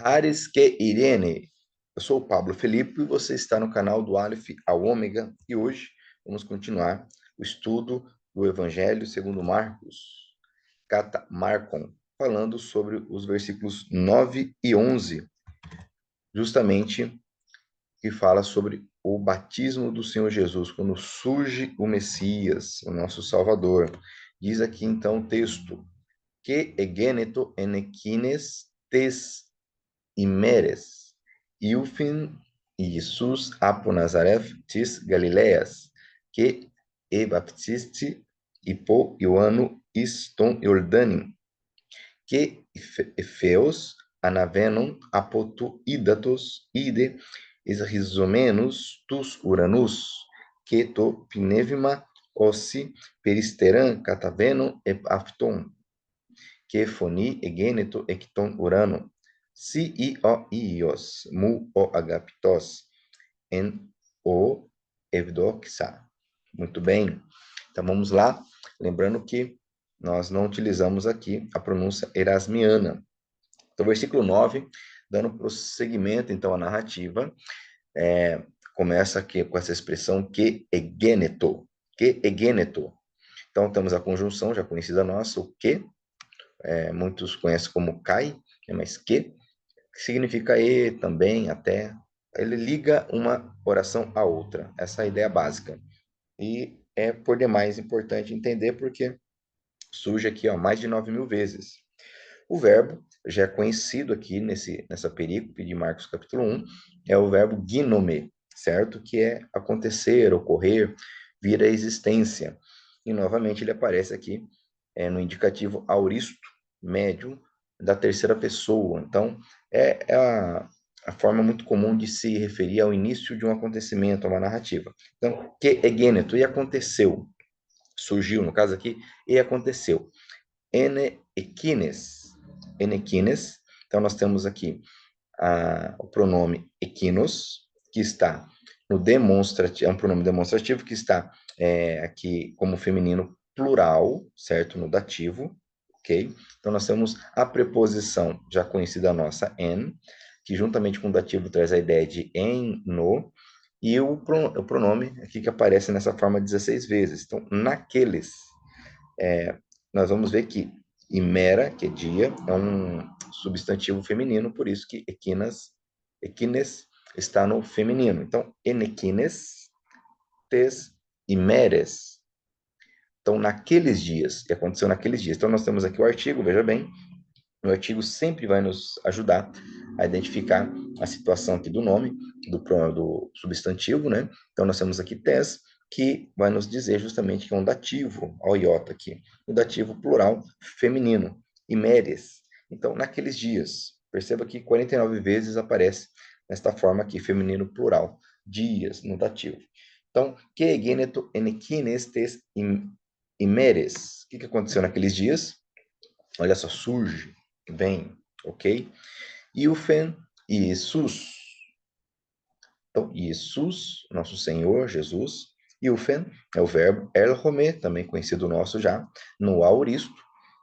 Ares que Irene. Eu sou o Pablo Felipe e você está no canal do Aleph ao Ômega e hoje vamos continuar o estudo do Evangelho segundo Marcos, Cata Marcon, falando sobre os versículos 9 e 11, justamente que fala sobre o batismo do Senhor Jesus, quando surge o Messias, o nosso Salvador. Diz aqui então o texto: que egeneto enequines tes imeres, Ilfin Iisus apo Nazareth tis Galileas, que e baptisti ipo Ioannu iston Jordanin, que Efeos anavenon apo tu idatos ide isrizomenos tus uranus, que to pinevima ossi peristeran catavenon e afton, que phoni egeneto ekton urano, si o ios, mu o agaptos, en o evdoxa. Muito bem. Então vamos lá. Lembrando que nós não utilizamos aqui a pronúncia erasmiana. Então, versículo 9, dando prosseguimento, então, à narrativa, começa aqui com essa expressão que egeneto. Que egeneto. Então, temos a conjunção já conhecida nossa, o que, muitos conhecem como kai, mas que significa e também, até. Ele liga uma oração à outra. Essa é a ideia básica. E é por demais importante entender porque surge aqui mais de 9.000 vezes. O verbo já é conhecido aqui nessa perícope de Marcos capítulo 1, é o verbo ginome, certo? Que é acontecer, ocorrer, vir à existência. E novamente ele aparece aqui no indicativo auristo, médio, da terceira pessoa. Então, é a forma muito comum de se referir ao início de um acontecimento, a uma narrativa. Então, que egeneto, e aconteceu, surgiu, no caso aqui, e aconteceu. Ene equines, enequines. Então, nós temos aqui o pronome equinos, que está no demonstrativo, é um pronome demonstrativo que está aqui como feminino plural, certo? No dativo, ok? Então, nós temos a preposição já conhecida nossa, en, que juntamente com o dativo traz a ideia de em, no, e o pronome aqui que aparece nessa forma 16 vezes. Então, naqueles, nós vamos ver que imera, que é dia, é um substantivo feminino, por isso que equines está no feminino. Então, enequines, tes imeres. Então, naqueles dias, e aconteceu naqueles dias. Então, nós temos aqui o artigo, veja bem, o artigo sempre vai nos ajudar a identificar a situação aqui do nome, do substantivo, né? Então, nós temos aqui tes, que vai nos dizer justamente que é um dativo, ao iota aqui, o dativo plural feminino, imeres. Então, naqueles dias, perceba que 49 vezes aparece nesta forma aqui, feminino plural, dias, no dativo. Então, que geneto enequines tes imeres. O que aconteceu naqueles dias? Olha só, surge, vem, ok? Ilfen e Jesus. Então, Jesus, nosso Senhor Jesus. Ilfen é o verbo erhome, também conhecido nosso já, no auristo,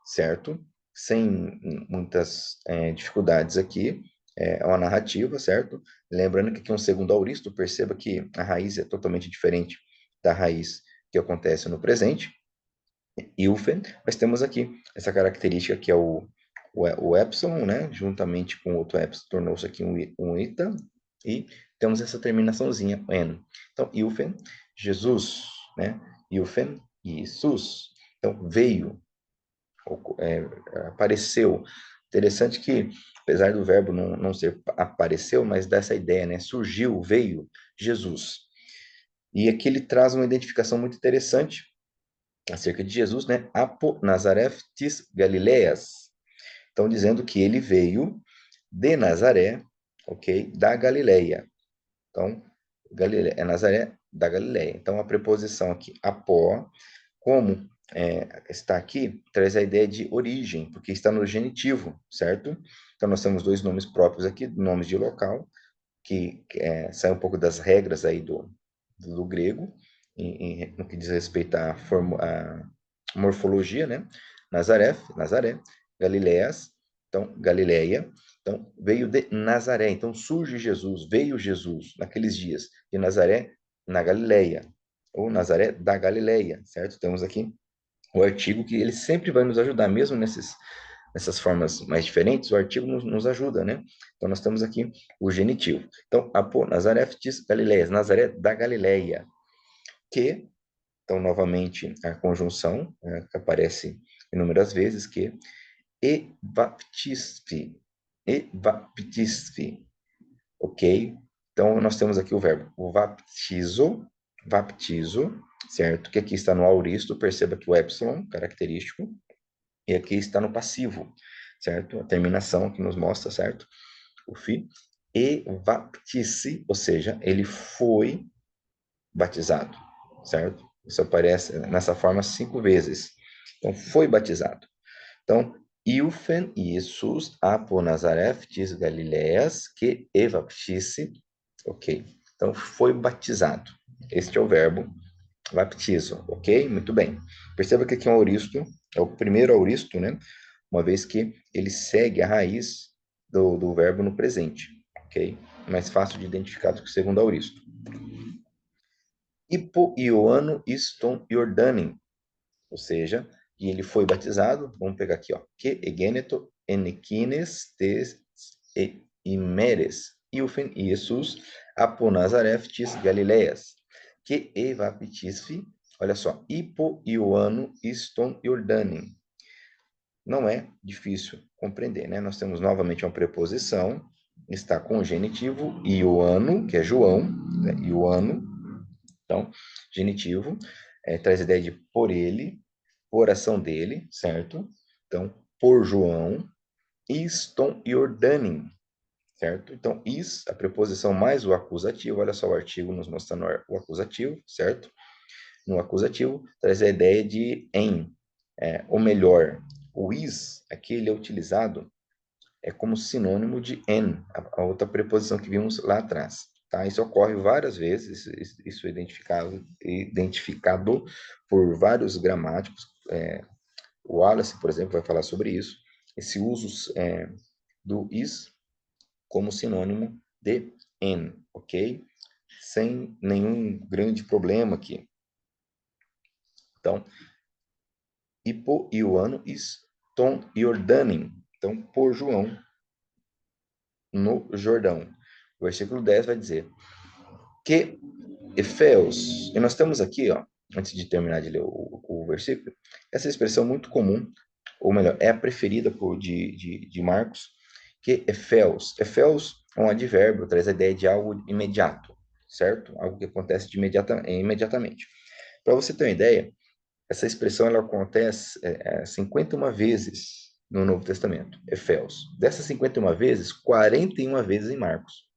certo? Sem muitas dificuldades aqui. É uma narrativa, certo? Lembrando que aqui é um segundo auristo, perceba que a raiz é totalmente diferente da raiz que acontece no presente. Ilfen, mas temos aqui essa característica que é o epsilon, né? Juntamente com outro epsilon, tornou-se aqui um ita, e temos essa terminaçãozinha, n. Então, Ilfen, Jesus, né? Ilfen, Jesus. Então, veio, apareceu. Interessante que, apesar do verbo não ser apareceu, mas dessa ideia, né? Surgiu, veio Jesus. E aqui ele traz uma identificação muito interessante acerca de Jesus, né? Apo Nazareth tis Galileas. Então, dizendo que ele veio de Nazaré, ok? Da Galileia. Então, é Nazaré da Galileia. Então, a preposição aqui, apó, como está aqui, traz a ideia de origem, porque está no genitivo, certo? Então, nós temos dois nomes próprios aqui, nomes de local, que sai um pouco das regras aí do grego, no que diz respeito à morfologia, né? Nazaré, Galileas, Então, Galileia. Então, veio de Nazaré. Então, surge Jesus, veio Jesus naqueles dias de Nazaré, na Galileia, ou Nazaré da Galileia, certo? Temos aqui o artigo que ele sempre vai nos ajudar, mesmo nessas formas mais diferentes, o artigo nos ajuda, né? Então, nós temos aqui o genitivo. Então, apô Nazaré tis Galileias, Nazaré da Galileia, que, então, novamente, a conjunção, que aparece inúmeras vezes, que e baptisfe, ok? Então, nós temos aqui o verbo o baptizo, certo? Que aqui está no auristo, perceba que o epsilon, característico, e aqui está no passivo, certo? A terminação que nos mostra, certo? O fi. E baptize, ou seja, ele foi batizado, certo? Isso aparece nessa forma 5 vezes. Então, foi batizado. Então, Ilfen Jesus apo Nazareth tis Galileas que evaptisse, ok? Então, foi batizado. Este é o verbo baptizo, ok? Muito bem. Perceba que aqui é um auristo, é o primeiro auristo, né? Uma vez que ele segue a raiz do verbo no presente, ok? Mais fácil de identificar do que o segundo auristo. Ipo Ioanno iston Iordanem, ou seja, e ele foi batizado, vamos pegar aqui, ó, que egeneto enikines tes e imeres, iufen Jesus apo Nazareth tis Galileias, que evaptisfi, olha só, hipo Ioanno iston Iordanem. Não é difícil compreender, né? Nós temos novamente uma preposição, está com o genitivo, Ioanno, que é João, né? Ioanno, então, genitivo, traz a ideia de por ele, por ação dele, certo? Então, por João, iston Iordanem, certo? Então, is, a preposição mais o acusativo, olha só o artigo nos mostrando o acusativo, certo? No acusativo, traz a ideia de em, ou melhor, o is, aqui ele é utilizado como sinônimo de en, a outra preposição que vimos lá atrás. Tá? Isso ocorre várias vezes, isso é identificado por vários gramáticos. O Wallace, por exemplo, vai falar sobre isso. Esse uso do is como sinônimo de en, ok? Sem nenhum grande problema aqui. Então, hipo Ioanno iston Iordanem. Então, por João, no Jordão. O versículo 10 vai dizer que Eféus, e nós temos aqui, ó, antes de terminar de ler o versículo, essa expressão muito comum, ou melhor, é a preferida de Marcos, que Eféus. Eféus é um advérbio, traz a ideia de algo imediato, certo? Algo que acontece imediatamente. Para você ter uma ideia, essa expressão ela acontece 51 vezes no Novo Testamento, Eféus. Dessas 51 vezes, 41 vezes em Marcos.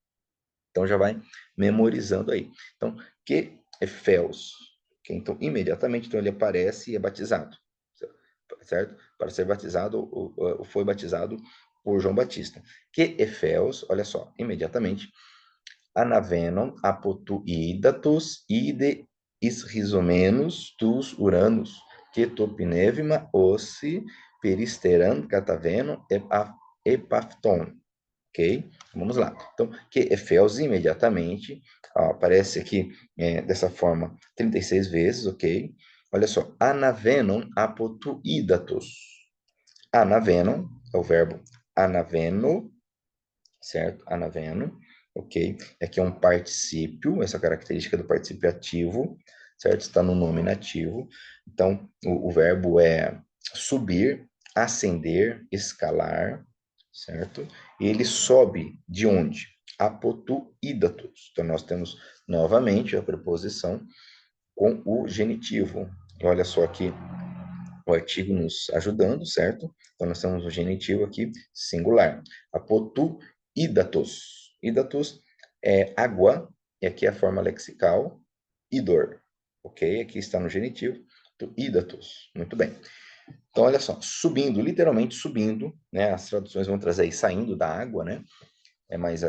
Então já vai memorizando aí. Então, que Eféus. Okay? Então, imediatamente, então, ele aparece e é batizado. Certo? Para ser batizado, ou foi batizado por João Batista. Que Eféus, olha só, imediatamente, anavenon apotuidatos ide isrizomenos tus uranos, que topinevima ossi peristeran cataveno epafton. Ok? Vamos lá. Então, que Eféus imediatamente, aparece aqui dessa forma 36 vezes, ok? Olha só, anavenon apotuidatos. Anavenon é o verbo anaveno, certo? Anaveno, ok? Aqui é um particípio, essa característica do particípio ativo, certo? Está no nominativo. Então, o verbo é subir, ascender, escalar, certo? E ele sobe de onde? Apotuídatos. Então, nós temos novamente a preposição com o genitivo. Olha só aqui o artigo nos ajudando, certo? Então, nós temos o genitivo aqui, singular. Apotuídatos. Ídatos é água, e aqui é a forma lexical, idor. Ok? Aqui está no genitivo. Ídatos. Muito bem. Então, olha só, subindo, literalmente subindo, né? As traduções vão trazer aí saindo da água, né? Mais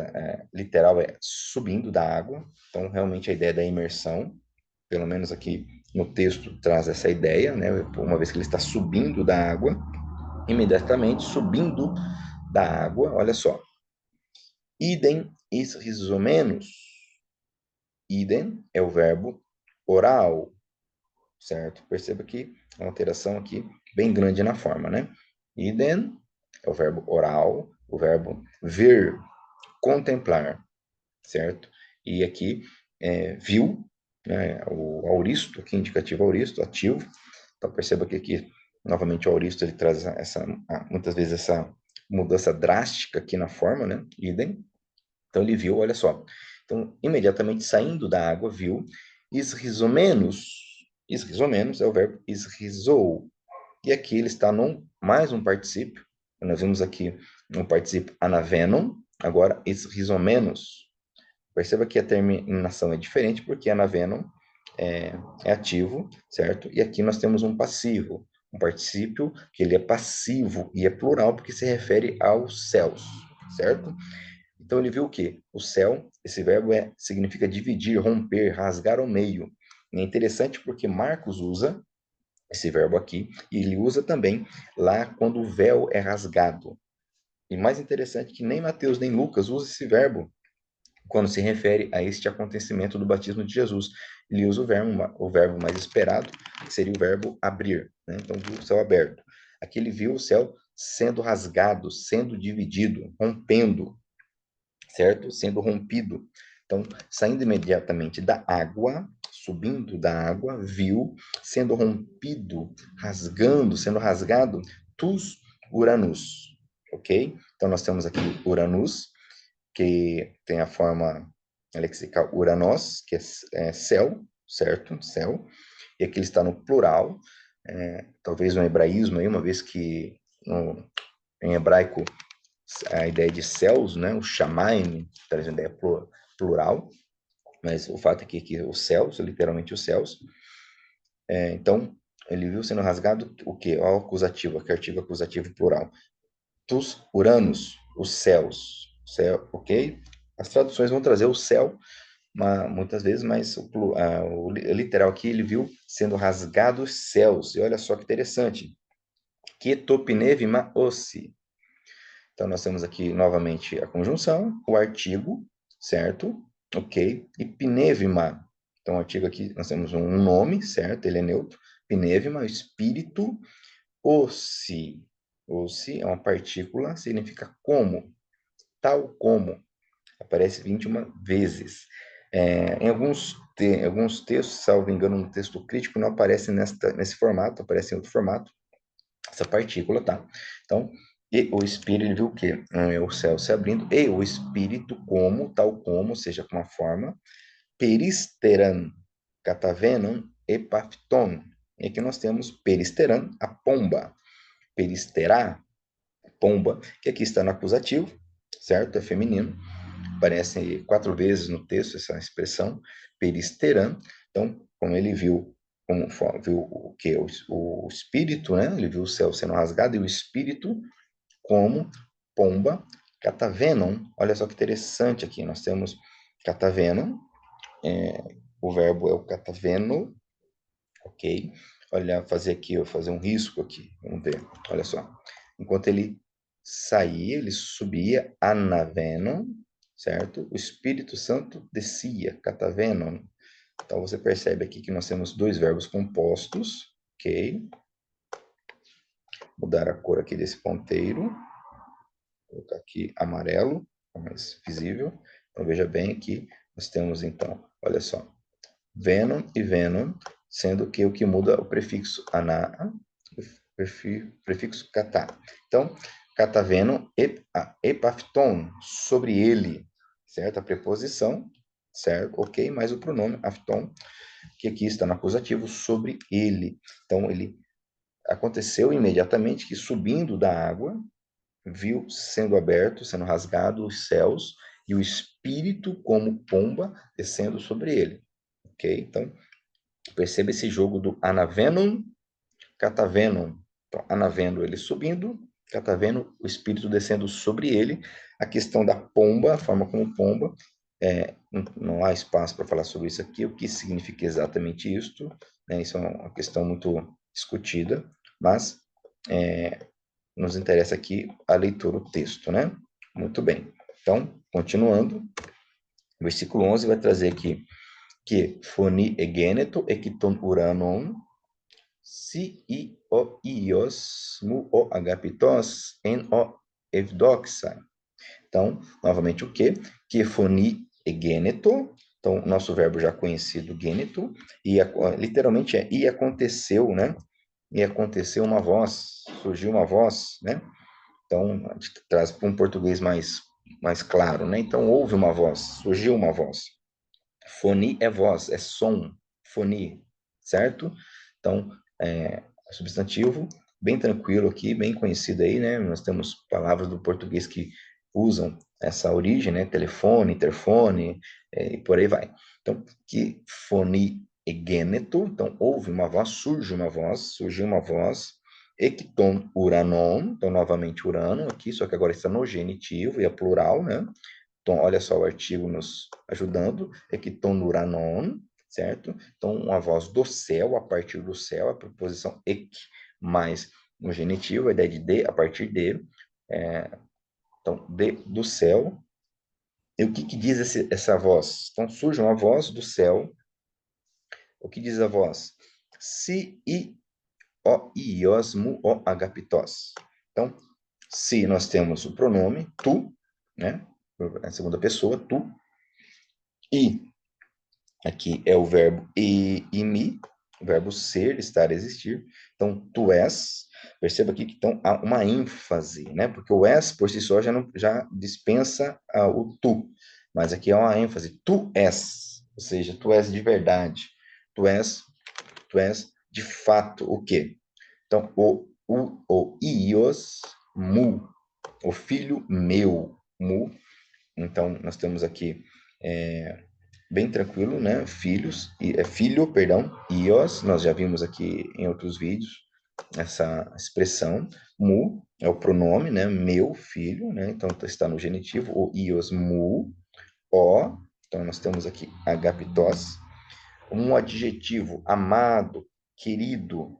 literal é subindo da água. Então, realmente a ideia da imersão, pelo menos aqui no texto traz essa ideia, né? Uma vez que ele está subindo da água, imediatamente subindo da água, olha só. Idem is rizomenos. Idem é o verbo oral, certo? Perceba que a alteração aqui bem grande na forma, né? Idem é o verbo oral, o verbo ver, contemplar, certo? E aqui viu, né, o auristo, aqui indicativo auristo, ativo. Então perceba que aqui, novamente, o auristo ele traz muitas vezes essa mudança drástica aqui na forma, né? Idem. Então ele viu, olha só. Então, imediatamente saindo da água, viu. Isrizomenos. Isrizomenos é o verbo isrizou. E aqui ele está mais um particípio. Nós vimos aqui um particípio anavenon, agora isrizomenos. Perceba que a terminação é diferente, porque anavenon é ativo, certo? E aqui nós temos um passivo, um particípio que ele é passivo e é plural, porque se refere aos céus, certo? Então ele viu o quê? O céu, esse verbo significa dividir, romper, rasgar ao meio. E é interessante porque Marcos usa esse verbo aqui, e ele usa também lá quando o véu é rasgado. E mais interessante que nem Mateus nem Lucas usa esse verbo quando se refere a este acontecimento do batismo de Jesus. Ele usa o verbo mais esperado, que seria o verbo abrir, né? Então, viu o céu aberto. Aqui ele viu o céu sendo rasgado, sendo dividido, rompendo, certo? Sendo rompido. Então, saindo imediatamente da água, subindo da água, viu, sendo rompido, sendo rasgado, tus Uranus, ok? Então, nós temos aqui Uranus, que tem a forma lexical Uranos, que é céu, certo? Céu. E aqui ele está no plural, talvez um hebraísmo aí, uma vez que em hebraico a ideia de céus, né? O Shamaim traz uma ideia plural, mas o fato é que os céus, literalmente os céus. Então, ele viu sendo rasgado o quê? O acusativo, aqui artigo acusativo plural. Tus Uranos, os céus. Céu, ok? As traduções vão trazer o céu, muitas vezes, mas o literal aqui, ele viu sendo rasgados os céus. E olha só que interessante. Ketopinevima ossi. Então, nós temos aqui novamente a conjunção, o artigo, certo? Ok. E pnevma. Então, o artigo aqui, nós temos um nome, certo? Ele é neutro. Pnevma, espírito. Ossi. Ossi é uma partícula, significa como, tal como. Aparece 21 vezes. Em alguns textos, salvo engano, no texto crítico, não aparece nesse formato, aparece em outro formato, essa partícula, tá? Então, e o Espírito, ele viu o quê? O céu se abrindo, e o Espírito como, tal como, ou seja, com uma forma, peristeran, catavenon, epafton. E aqui nós temos peristeran, a pomba, peristerá, pomba, que aqui está no acusativo, certo? É feminino, aparece 4 vezes no texto essa expressão, peristeran. Então, como ele viu, viu o que? O espírito, né? Ele viu o céu sendo rasgado e o espírito como pomba, catavenon. Olha só que interessante aqui, nós temos catavenon, o verbo é o cataveno, ok? Olha, fazer um risco aqui, vamos ver, olha só. Enquanto ele saía, ele subia, anavenon, certo? O Espírito Santo descia, catavenon. Então, você percebe aqui que nós temos dois verbos compostos, ok? Mudar a cor aqui desse ponteiro. Vou colocar aqui amarelo, mais visível. Então, veja bem aqui, nós temos, então, olha só, venom e venom, sendo que o que muda é o prefixo ana, prefixo kata. Então, catavenon, epafton, sobre ele, certo? A preposição, certo? Ok, mais o pronome afton, que aqui está no acusativo, sobre ele. Então, ele aconteceu imediatamente que subindo da água, viu sendo aberto, sendo rasgado os céus, e o Espírito como pomba descendo sobre ele. Ok? Então, perceba esse jogo do anavenon, catavenon. Então, anavendo ele subindo, cataveno, o Espírito descendo sobre ele. A questão da pomba, a forma como pomba, não há espaço para falar sobre isso aqui, o que significa exatamente isto, né? Isso é uma questão muito discutida, mas nos interessa aqui a leitura do texto, né? Muito bem. Então, continuando, o versículo 11 vai trazer aqui que phoni egeneto ekiton uranon si I o ios mu o agapitos en o evdoxa. Então, novamente o quê? Que phoni egeneto. Então, nosso verbo já conhecido, gêneto, e literalmente é e aconteceu, né? E aconteceu uma voz, surgiu uma voz, né? Então, a gente traz para um português mais claro, né? Então, houve uma voz, surgiu uma voz. Foni é voz, é som, foni, certo? Então, substantivo, bem tranquilo aqui, bem conhecido aí, né? Nós temos palavras do português que usam essa origem, né? Telefone, interfone, e por aí vai. Então, que foni egêneto, então houve uma voz, surgiu uma voz, ekton uranon, então novamente urano aqui, só que agora está no genitivo e é plural, né? Então, olha só o artigo nos ajudando, ekton uranon, certo? Então, uma voz do céu, a partir do céu, a preposição ek, mais no genitivo, a ideia de a partir de, então, do céu. E o que diz essa voz? Então, surge uma voz do céu. O que diz a voz? Si I o ios mu o agapitos. Então, se nós temos o pronome tu, né? A segunda pessoa, tu, e aqui é o verbo mi, o verbo ser, estar, existir. Então, tu és. Perceba aqui que então, há uma ênfase, né? Porque o és, por si só, já dispensa o tu. Mas aqui há uma ênfase. Tu és. Ou seja, tu és de verdade. Tu és de fato o quê? Então, o ios mu, o filho meu, mu. Então, nós temos aqui bem tranquilo, né? Filho, perdão, ios, nós já vimos aqui em outros vídeos essa expressão. Mu é o pronome, né? Meu filho, né? Então está no genitivo, o ios mu, o. Então nós temos aqui agapitos, um adjetivo amado, querido,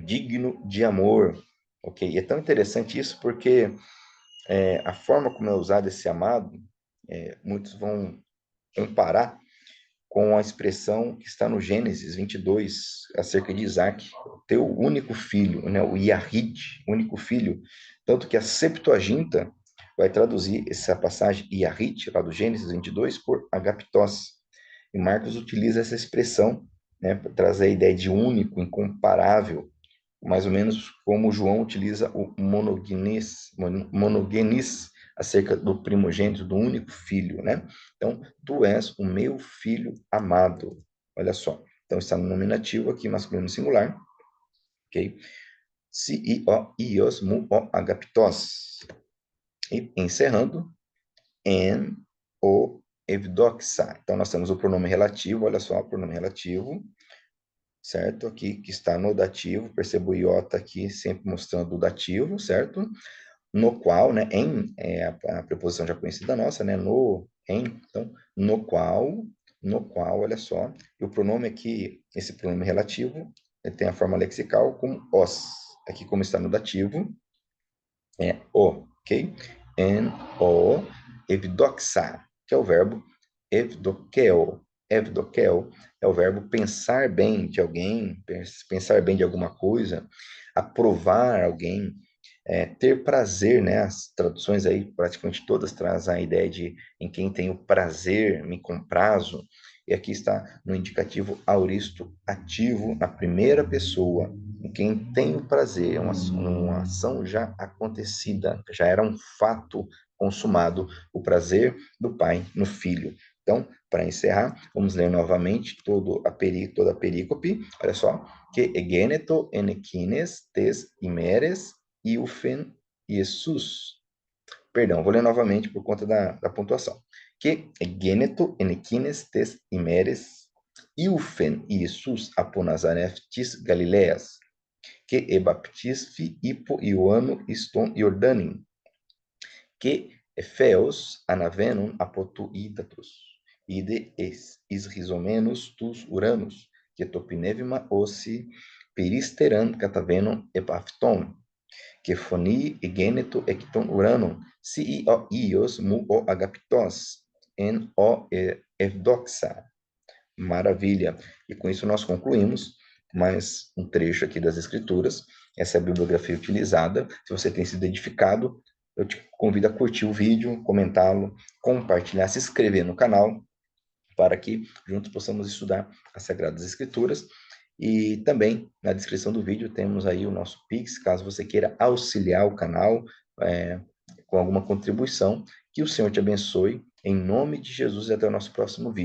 digno de amor, ok? E é tão interessante isso porque a forma como é usado esse amado, muitos vão comparar com a expressão que está no Gênesis 22, acerca de Isaac, o teu único filho, né, o Yahid, único filho. Tanto que a Septuaginta vai traduzir essa passagem Yahid, lá do Gênesis 22, por agaptos. E Marcos utiliza essa expressão, né, para trazer a ideia de único, incomparável, mais ou menos como João utiliza o monogenes acerca do primogênito, do único filho, né? Então, tu és o meu filho amado. Olha só. Então, está no nominativo aqui, masculino singular. Ok? Si, I, O, ios, mu, o, agaptos. E, encerrando, en, o, evdoxa. Então, nós temos o pronome relativo, olha só, o pronome relativo, certo? Aqui, que está no dativo, perceba o iota aqui, sempre mostrando o dativo, certo? No qual, né, em, a preposição já conhecida nossa, né, no, em, então, no qual, olha só, e o pronome aqui, esse pronome relativo, ele tem a forma lexical como os, aqui como está no dativo, é o, ok? En, o, evdoxa, que é o verbo evdokeo. Evdokeo é o verbo pensar bem de alguém, pensar bem de alguma coisa, aprovar alguém, ter prazer, né? As traduções aí, praticamente todas trazem a ideia de em quem tem o prazer, me comprazo. E aqui está no indicativo auristo ativo, na primeira pessoa, em quem tem o prazer, uma ação já acontecida, já era um fato consumado, o prazer do pai no filho. Então, para encerrar, vamos ler novamente toda a perícope. Olha só. Que egeneto enequines tes imeres iufen Jesus. Perdão, vou ler novamente por conta da pontuação. Que egeneto enequines tes imeres iufen Jesus apo Nazareftis Galileas. Que ebaptisfi hipo Ioanno iston Iordanin. Que efeos anavenon apo tu idatus. Ide is rhizomenos tus uranus. Que topinevima ossi peristeran catavenon epafton. και φωνή γένετο εκ των ουράνων, σοι ο Υιός μου ο αγαπητός, εν ο ευδόξα. Maravilha. E com isso nós concluímos mais um trecho aqui das Escrituras. Essa é a bibliografia utilizada. Se você tem sido edificado, eu te convido a curtir o vídeo, comentá-lo, compartilhar, se inscrever no canal, para que juntos possamos estudar as Sagradas Escrituras. E também na descrição do vídeo temos aí o nosso Pix, caso você queira auxiliar o canal com alguma contribuição. Que o Senhor te abençoe, em nome de Jesus, e até o nosso próximo vídeo.